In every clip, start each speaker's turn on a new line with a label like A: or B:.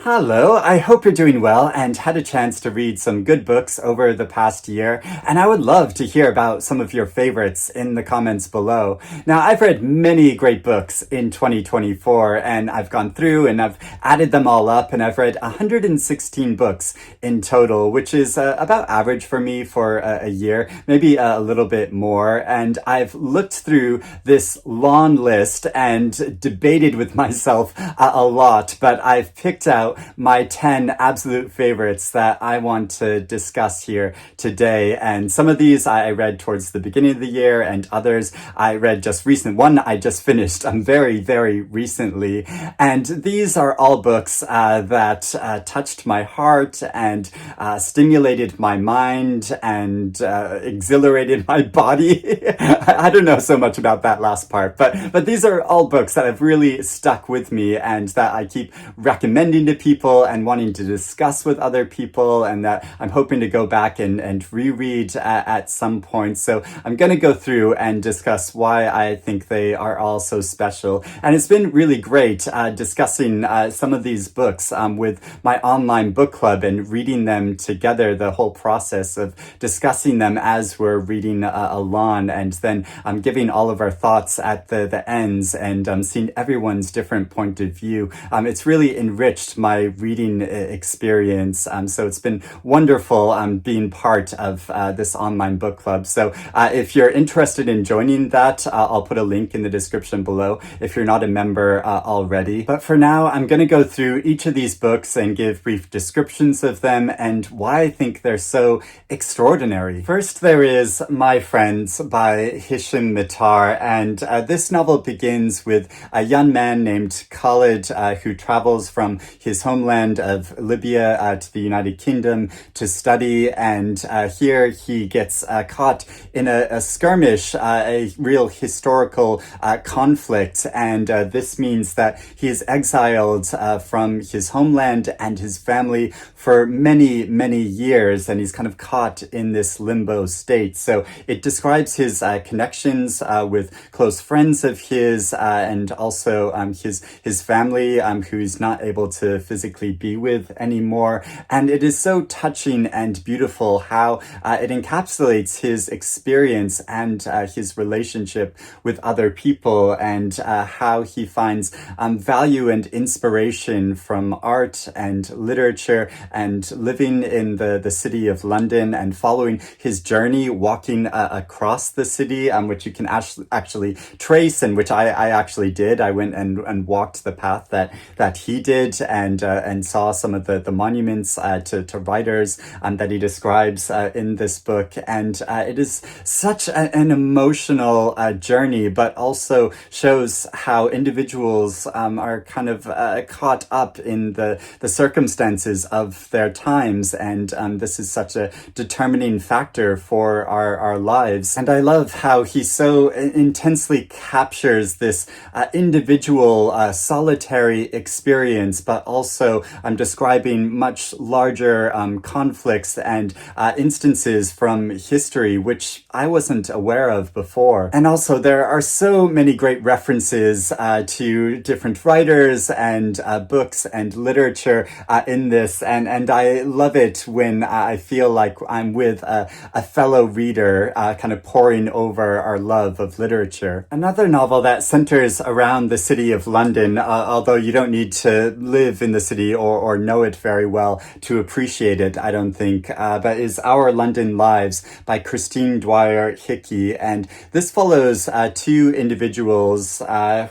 A: Hello, I hope you're doing well and had a chance to read some good books over the past year, and I would love to hear about some of your favorites in the comments below. Now, I've read many great books in 2024, and I've gone through and I've added them all up, and I've read 116 books in total, which is about average for me for a year, maybe a little bit more, and I've looked through this long list and debated with myself a lot, but I've picked out my 10 absolute favorites that I want to discuss here today. And some of these I read towards the beginning of the year, and others I read just recent. One I just finished very, very recently. And these are all books that touched my heart and stimulated my mind and exhilarated my body. I don't know so much about that last part, but these are all books that have really stuck with me and that I keep recommending to people and wanting to discuss with other people, and that I'm hoping to go back and reread at some point. So I'm going to go through and discuss why I think they are all so special. And it's been really great discussing some of these books with my online book club and reading them together, the whole process of discussing them as we're reading along, and then giving all of our thoughts at the ends and seeing everyone's different point of view. It's really enriched my reading experience. So it's been wonderful being part of this online book club. So if you're interested in joining that, I'll put a link in the description below if you're not a member already. But for now, I'm going to go through each of these books and give brief descriptions of them and why I think they're so extraordinary. First, there is My Friends by Hisham Matar, and this novel begins with a young man named Khalid who travels from his homeland of Libya to the United Kingdom to study, and here he gets caught in a skirmish, a real historical conflict, and this means that he is exiled from his homeland and his family for many, many years, and he's kind of caught in this limbo state. So it describes his connections with close friends of his and also his family who he's not able to physically be with anymore. And it is so touching and beautiful how it encapsulates his experience and his relationship with other people, and how he finds value and inspiration from art and literature and living in the city of London and following his journey walking across the city, which you can actually trace, and which I actually did. I went and walked the path that he did, and saw some of the monuments to writers that he describes in this book. And it is such an emotional journey, but also shows how individuals are kind of caught up in the circumstances of their times, and this is such a determining factor for our lives. And I love how he so intensely captures this individual solitary experience, but also describing much larger conflicts and instances from history, which I wasn't aware of before. And also there are so many great references to different writers and books and literature in this, and I love it when I feel like I'm with a fellow reader kind of poring over our love of literature. Another novel that centers around the city of London, although you don't need to live in the city or know it very well to appreciate it, I don't think, but is Our London Lives by Dwyer, Hickey. And this follows two individuals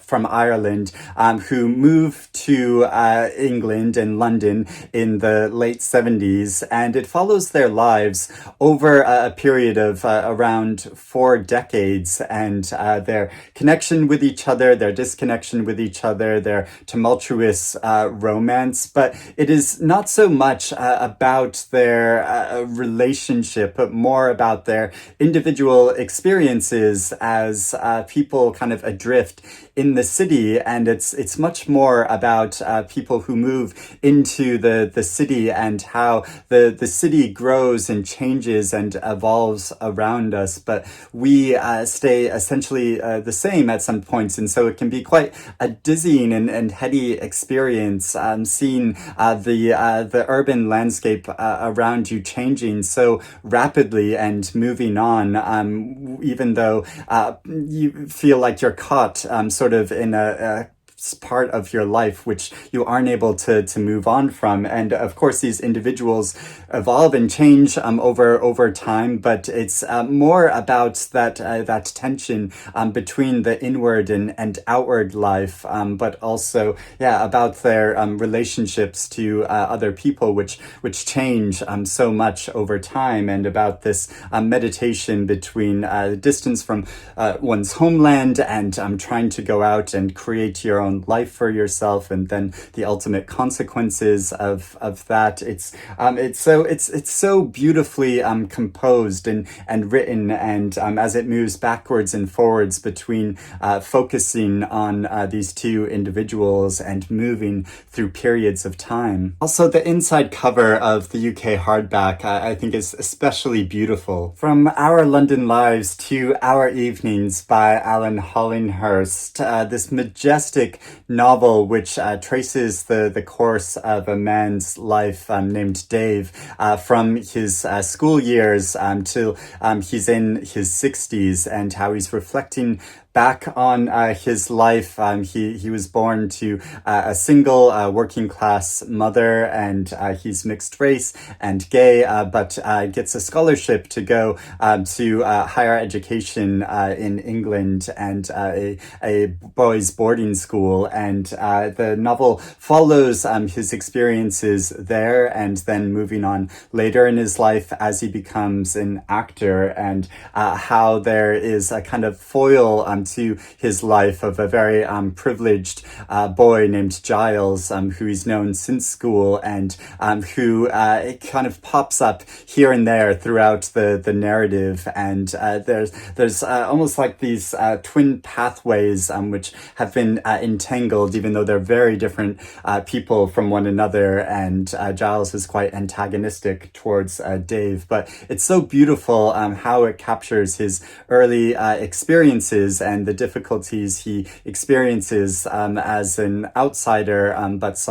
A: from Ireland who moved to England and London in the late 70s, and it follows their lives over a period of around 4 decades, and their connection with each other, their disconnection with each other, their tumultuous romance. But it is not so much about their relationship, but more about their individual experiences as people kind of adrift in the city. And it's much more about people who move into the city and how the city grows and changes and evolves around us, but we stay essentially the same at some points. And so it can be quite a dizzying and heady experience. seeing the urban landscape around you changing so rapidly and moving on, even though you feel like you're caught sort of in a part of your life which you aren't able to move on from. And of course these individuals evolve and change over time, but it's more about that tension between the inward and outward life, but also about their relationships to other people which change so much over time, and about this meditation between distance from one's homeland and trying to go out and create your own life for yourself, and then the ultimate consequences of that. It's so beautifully composed and written, and as it moves backwards and forwards between focusing on these two individuals and moving through periods of time. Also, the inside cover of the UK hardback I think is especially beautiful. From Our London Lives to Our Evenings by Alan Hollinghurst, this majestic novel which traces the course of a man's life named Dave from his school years till he's in his 60s, and how he's reflecting back on his life. He was born to a single working class mother, and he's mixed race and gay, but gets a scholarship to go to higher education in England and a boys' boarding school. And the novel follows his experiences there, and then moving on later in his life as he becomes an actor, and how there is a kind of foil to his life of a very privileged boy named Giles, who he's known since school, and who it kind of pops up here and there throughout the narrative. And there's almost like these twin pathways which have been entangled, even though they're very different people from one another, and Giles is quite antagonistic towards Dave. But it's so beautiful how it captures his early experiences and the difficulties he experiences as an outsider, but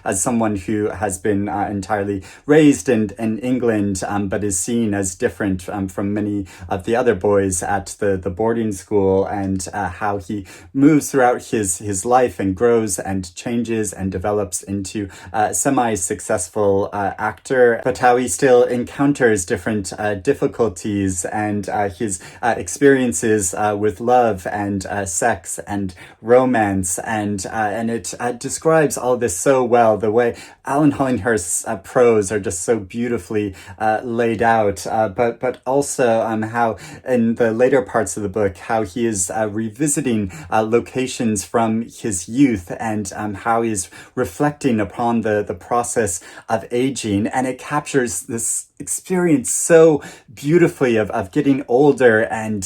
A: as someone who has been entirely raised in England, but is seen as different from many of the other boys at the boarding school, and how he moves throughout his life and grows and changes and develops into a semi-successful actor, but how he still encounters different difficulties, and his experiences with love and sex and romance, and it describes all this so well. The way Alan Hollinghurst's prose are just so beautifully laid out, but also how in the later parts of the book, how he is revisiting locations from his youth, and how he's reflecting upon the process of aging, and it captures this experience so beautifully of getting older, and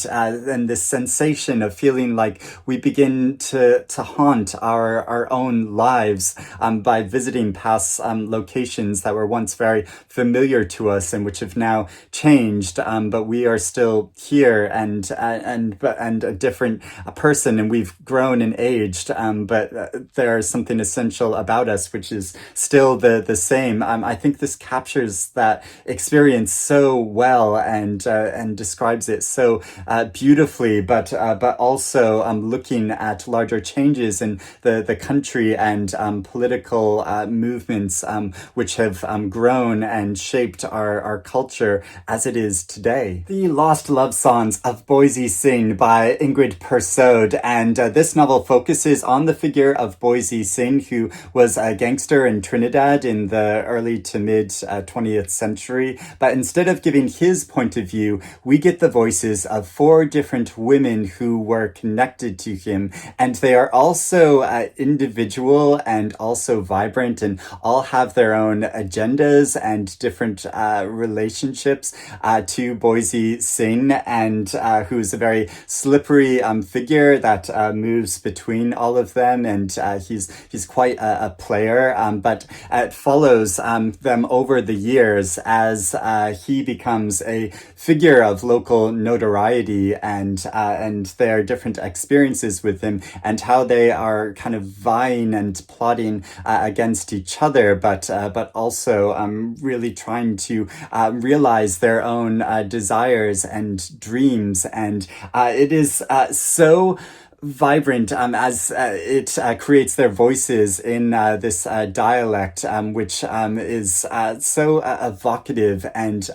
A: this sensation of feeling like we begin to haunt our own lives by visiting past locations that were once very familiar to us and which have now changed, but we are still here and a different person, and we've grown and aged, but there's something essential about us which is still the same. I think this captures that experience so well, and describes it so beautifully, but also looking at larger changes in the country and political movements which have grown and shaped our culture as it is today. The Lost Love Songs of Boysie Singh by Ingrid Persaud, and this novel focuses on the figure of Boysie Singh, who was a gangster in Trinidad in the early to mid 20th century, but instead of giving his point of view, we get the voices of 4 different women who were connected to him, and they are also individual and also vibrant, and all have their own agendas and different relationships to Boysie Singh, and who's a very slippery figure that moves between all of them, and he's quite a player, but it follows them over the years as as he becomes a figure of local notoriety, and their different experiences with him, and how they are kind of vying and plotting against each other, but also really trying to realize their own desires and dreams. And it is so vibrant as it creates their voices in this dialect, which is so evocative, and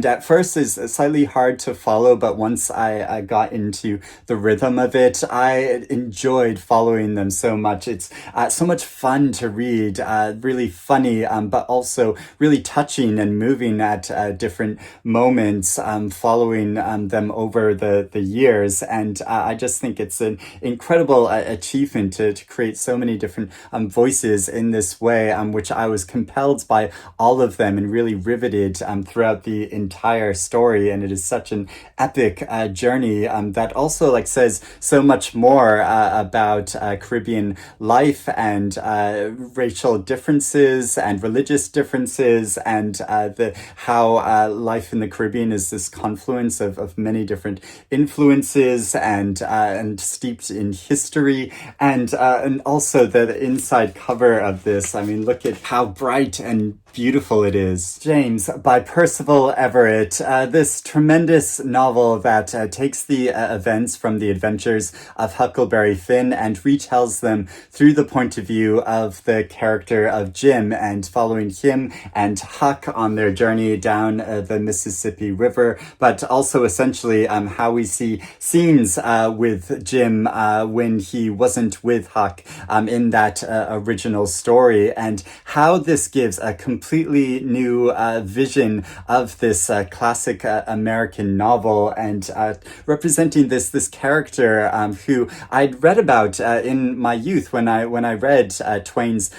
A: at first is slightly hard to follow, but once I got into the rhythm of it, I enjoyed following them so much. It's so much fun to read, really funny, but also really touching and moving at different moments, following them over the years. And I just think it's an incredible achievement to create so many different voices in this way, which I was compelled by all of them and really riveted throughout the entire story. And it is such an epic journey that also says so much more about Caribbean life and racial differences and religious differences, and how life in the Caribbean is this confluence of many different influences and steeped in history, and also the inside cover of this. I mean, look at how bright and beautiful it is. James by Percival Everett, this tremendous novel that takes the events from the adventures of Huckleberry Finn and retells them through the point of view of the character of Jim, and following him and Huck on their journey down the Mississippi River, but also essentially how we see scenes with Jim when he wasn't with Huck in that original story, and how this gives a completely new vision of this classic American novel, and representing this character who I'd read about in my youth when I read Twain's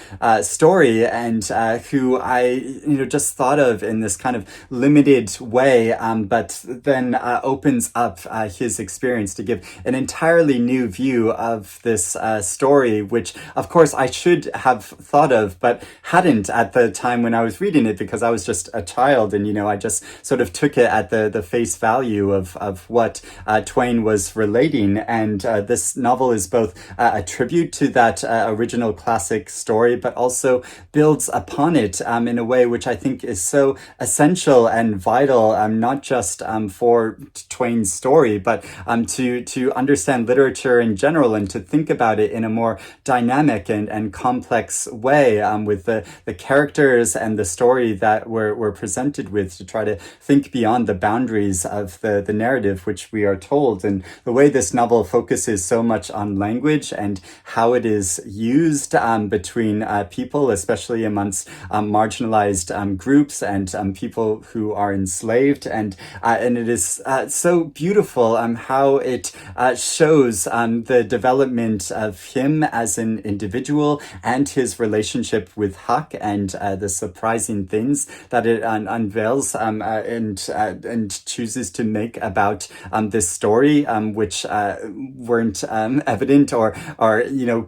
A: story, and who I just thought of in this kind of limited way, but then opens up his experience to give an entirely new view of this story, which of course I should have thought of, but hadn't at the time when I was reading it, because I was just a child, and I just sort of took it at the face value of what Twain was relating. And this novel is both a tribute to that original classic story, but also builds upon it in a way which I think is so essential and vital, not just for Twain's story, but to understand literature in general, and to think about it in a more dynamic and complex way, with the characters and the story that we're presented with, to try to think beyond the boundaries of the narrative which we are told. And the way this novel focuses so much on language and how it is used between people, especially amongst marginalized groups and people who are enslaved, and it is so beautiful how it shows the development of him as an individual and his relationship with Huck, and the surprising things that it unveils and chooses to make about this story, which weren't evident or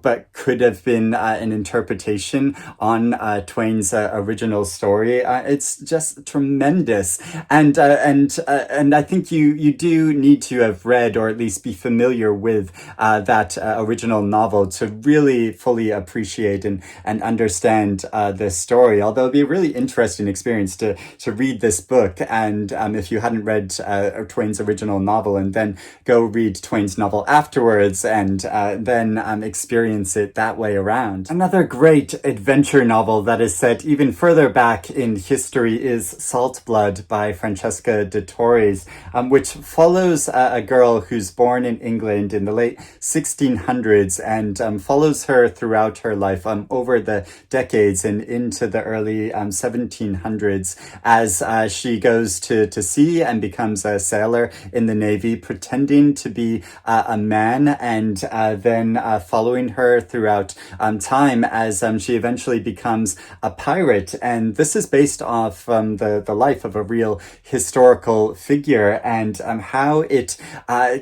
A: but could have been an interpretation on Twain's original story. It's just tremendous, and I think you do need to have read, or at least be familiar with that original novel to really fully appreciate and understand this story. Although it'd be a really interesting experience to read this book, and if you hadn't read Twain's original novel, and then go read Twain's novel afterwards, and then experience it that way around. Another great adventure novel that is set even further back in history is Saltblood by Francesca de Torres, which follows a girl who's born in England in the late 1600s, and follows her throughout her life over the decades and into the early 1700s, as she goes to sea and becomes a sailor in the Navy, pretending to be a man, and then following her through throughout time as she eventually becomes a pirate. And this is based off the life of a real historical figure, and how it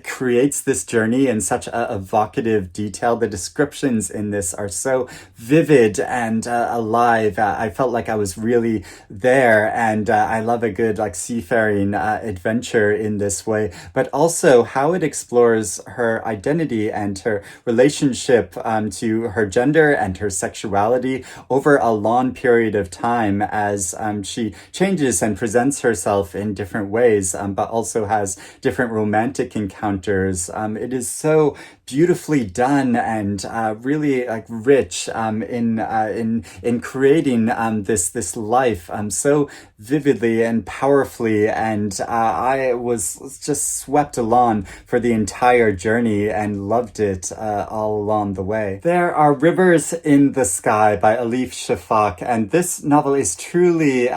A: creates this journey in such a evocative detail. The descriptions in this are so vivid and alive. I felt like I was really there, and I love a good seafaring adventure in this way, but also how it explores her identity and her relationship to her gender and her sexuality over a long period of time as she changes and presents herself in different ways, but also has different romantic encounters. It is so beautifully done and really rich in creating this life so vividly and powerfully, and I was just swept along for the entire journey and loved it all along the way. There are Rivers in the Sky by Elif Shafak, and this novel is truly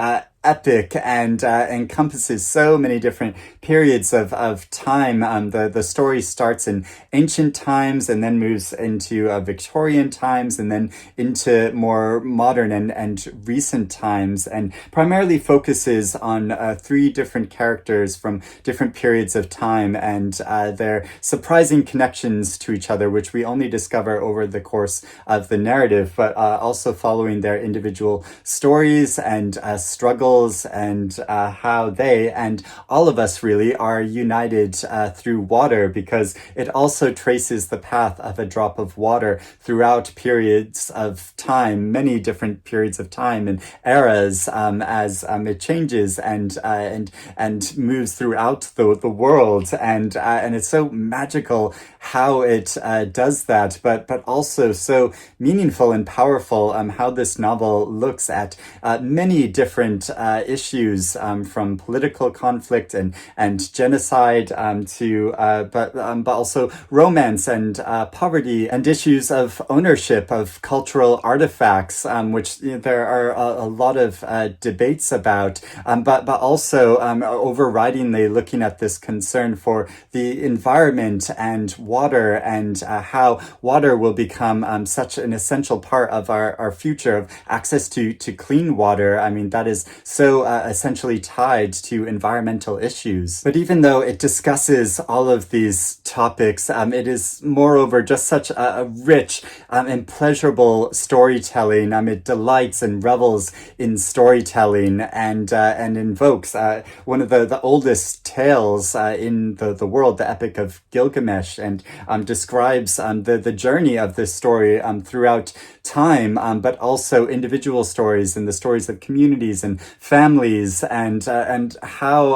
A: epic and encompasses so many different periods of time. The story starts in ancient times and then moves into Victorian times and then into more modern and recent times, and primarily focuses on three different characters from different periods of time and their surprising connections to each other, which we only discover over the course of the narrative, but also following their individual stories and struggles, and how they and all of us really are united through water, because it also traces the path of a drop of water throughout periods of time, many different periods of time and eras, as it changes and moves throughout the world, and it's so magical how it does that, but also so meaningful and powerful. How this novel looks at many different issues, from political conflict and genocide to but also romance and poverty and issues of ownership of cultural artifacts, which there are a lot of debates about, but also overridingly looking at this concern for the environment and water, and how water will become such an essential part of our future, of access to clean water. I mean, that is so essentially tied to environmental issues. But even though it discusses all of these topics, it is moreover just such a rich and pleasurable storytelling. It delights and revels in storytelling and invokes one of the oldest tales in the world, the Epic of Gilgamesh, and describes the journey of this story throughout time, but also individual stories and the stories of communities and families, and how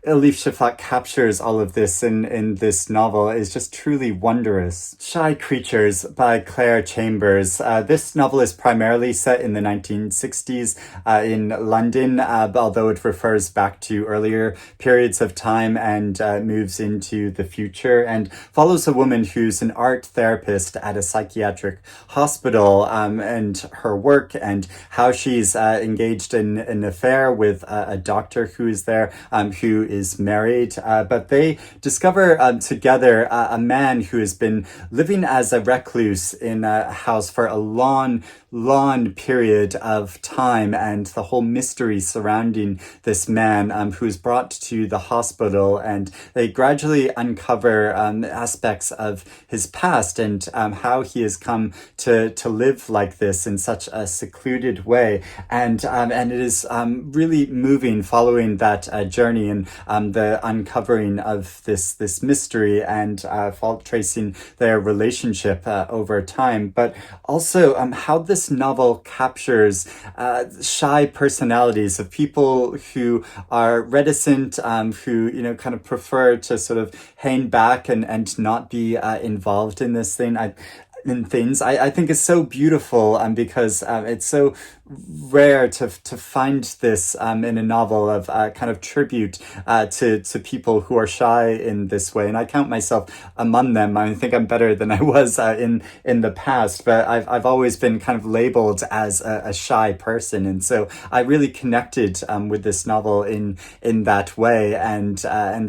A: Elif Shafak captures all of this in this novel is just truly wondrous. Shy Creatures by Clare Chambers. This novel is primarily set in the 1960s in London, although it refers back to earlier periods of time and moves into the future, and follows a woman who's an art therapist at a psychiatric hospital, and her work and how she's engaged in an affair with a doctor who is there, who is married, but they discover together a man who has been living as a recluse in a house for a long period of time, and the whole mystery surrounding this man who's brought to the hospital, and they gradually uncover aspects of his past and how he has come to live like this in such a secluded way, and it is really moving following that journey and the uncovering of this mystery and tracing their relationship over time, but also how this novel captures shy personalities of people who are reticent, who kind of prefer to sort of hang back and not be involved in this thing. I think is so beautiful, because it's so rare to find this in a novel of kind of tribute to people who are shy in this way. And I count myself among them. I think I'm better than I was in the past, but I've always been kind of labeled as a shy person. And so I really connected with this novel in that way, and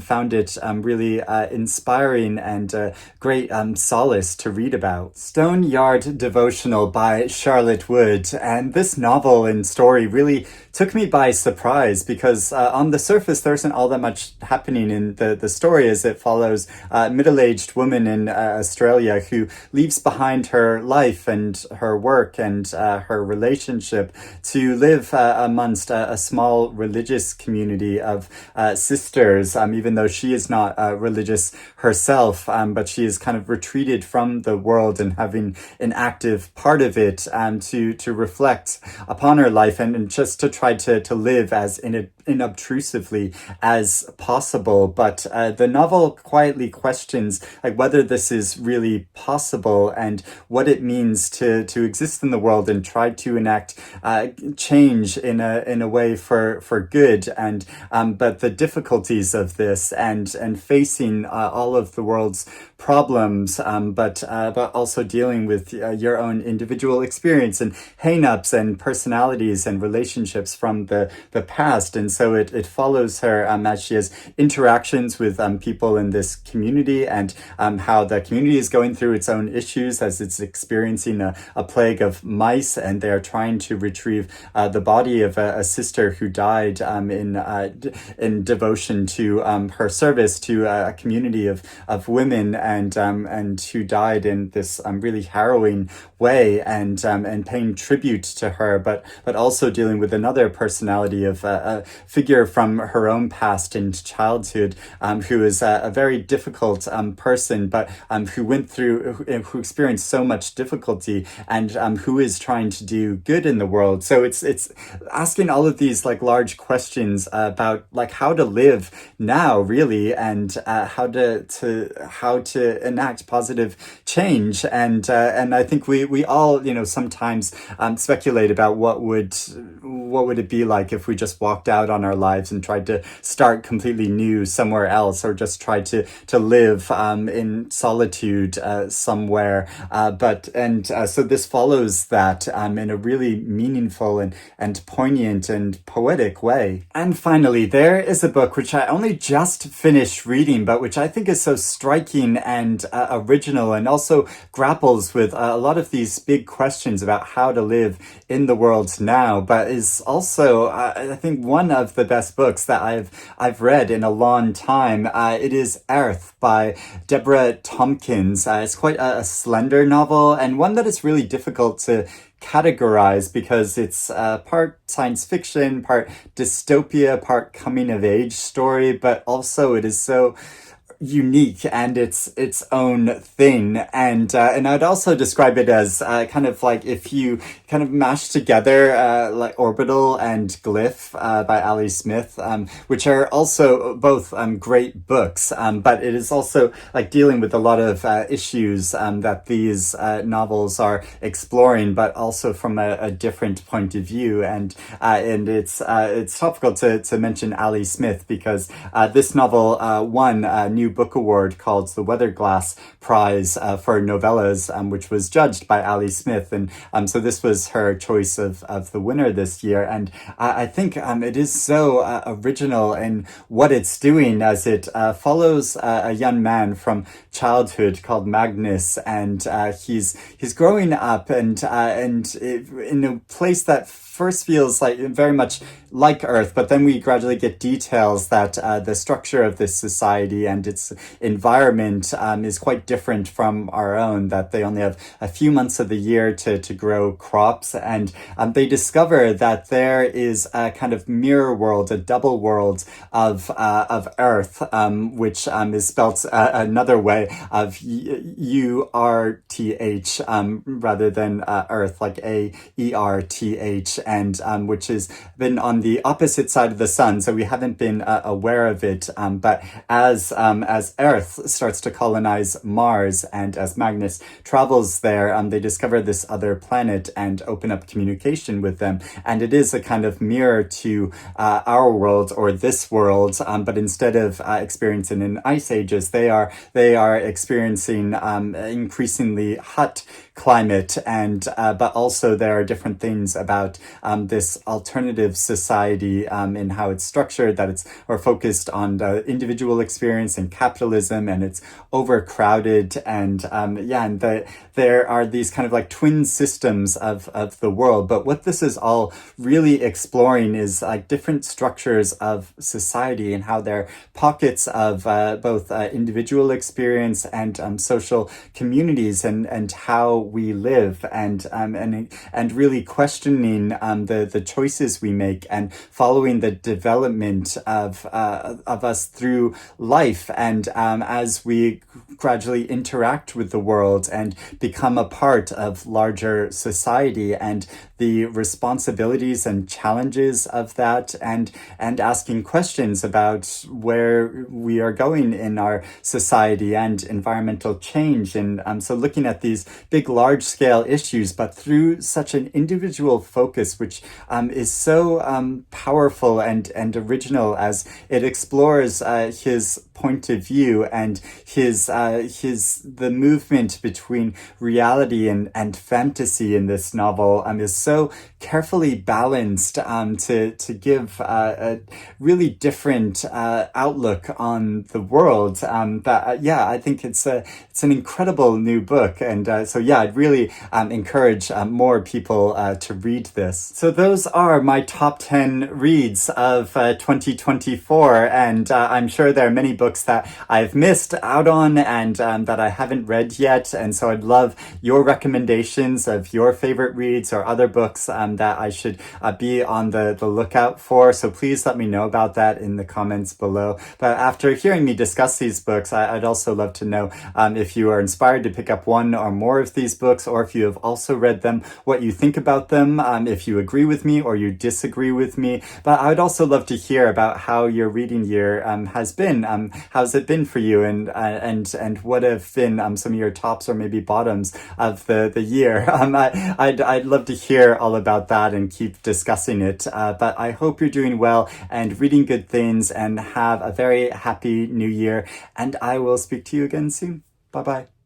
A: found it really inspiring and great solace to read about. Stone Yard Devotional by Charlotte Wood. And this novel and story really took me by surprise because on the surface there isn't all that much happening in the story, as it follows a middle-aged woman in Australia who leaves behind her life and her work and her relationship to live amongst a small religious community of sisters, even though she is not religious herself, but she is kind of retreated from the world and having an active part of it to reflect upon her life and just to try to live as inobtrusively as possible. But the novel quietly questions like whether this is really possible and what it means to exist in the world and try to enact change in a way for good, and but the difficulties of this and facing all of the world's problems, but also dealing with your own individual experience and hang-ups and personalities and relationships from the past. And so it follows her as she has interactions with people in this community, and how the community is going through its own issues as it's experiencing a plague of mice, and they're trying to retrieve the body of a sister who died in devotion to her service to a community of women, and who died in this really harrowing way, and paying tribute to her, but also dealing with another personality of a figure from her own past and childhood, who is a very difficult person, but who experienced so much difficulty, and who is trying to do good in the world. So it's asking all of these like large questions about like how to live now, really, and how to enact positive change. And I think we all sometimes speculate about what would it be like if we just walked out on our lives and tried to start completely new somewhere else, or just tried to live in solitude somewhere. So this follows that in a really meaningful and poignant and poetic way. And finally, there is a book which I only just finished reading, but which I think is so striking and original, and also grapples with a lot of these big questions about how to live in the world now, but is also, I think, one of the best books that I've read in a long time. It is Aerth by Deborah Tomkins. It's quite a slender novel, and one that is really difficult to categorize because it's part science fiction, part dystopia, part coming of age story, but also it is so unique and its own thing. And I'd also describe it as kind of like if you kind of mash together like Orbital and Glyph by Ali Smith, which are also both great books, but it is also like dealing with a lot of issues that these novels are exploring, but also from a different point of view. And it's topical to mention Ali Smith because this novel won a new book award called the Weatherglass Prize for novellas, which was judged by Ali Smith, and so this was her choice of the winner this year. And I think it is so original in what it's doing, as it follows a young man from childhood called Magnus, and he's growing up and in a place that first feels like very much like Earth, but then we gradually get details that the structure of this society and its environment is quite different from our own, that they only have a few months of the year to grow crops, and they discover that there is a kind of mirror world, a double world of Earth, which is spelt another way of URTH rather than Earth, like AERTH. and which has been on the opposite side of the sun, so we haven't been aware of it. But as Aerth starts to colonize Mars, and as Magnus travels there, they discover this other planet and open up communication with them. And it is a kind of mirror to our world, or this world, but instead of experiencing in ice ages, they are experiencing increasingly hot climate, and but also there are different things about this alternative society in how it's structured, that it's or focused on the individual experience and capitalism, and it's overcrowded, and there are these kind of like twin systems of the world. But what this is all really exploring is like different structures of society, and how they're pockets of both individual experience and social communities, and how we live, and really questioning the choices we make, and following the development of us through life, and as we gradually interact with the world and become a part of larger society, and the responsibilities and challenges of that, and asking questions about where we are going in our society and environmental change. And so looking at these big, large-scale issues, but through such an individual focus, which is so powerful and original, as it explores his point of view, and the movement between reality and fantasy in this novel is so carefully balanced to give a really different outlook on the world. I think it's an incredible new book, and I'd really encourage more people to read this. So those are my top 10 reads of 2024, and I'm sure there are many books that I've missed out on, and that I haven't read yet, and so I'd love your recommendations of your favorite reads or other books that I should be on the lookout for. So please let me know about that in the comments below. But after hearing me discuss these books, I'd also love to know if you are inspired to pick up one or more of these books, or if you have also read them, what you think about them, if you agree with me or you disagree with me. But I would also love to hear about how your reading year has been. How's it been for you, and what have been some of your tops or maybe bottoms of the year? I'd love to hear all about that and keep discussing it. But I hope you're doing well and reading good things, and have a very happy new year. And I will speak to you again soon. Bye-bye.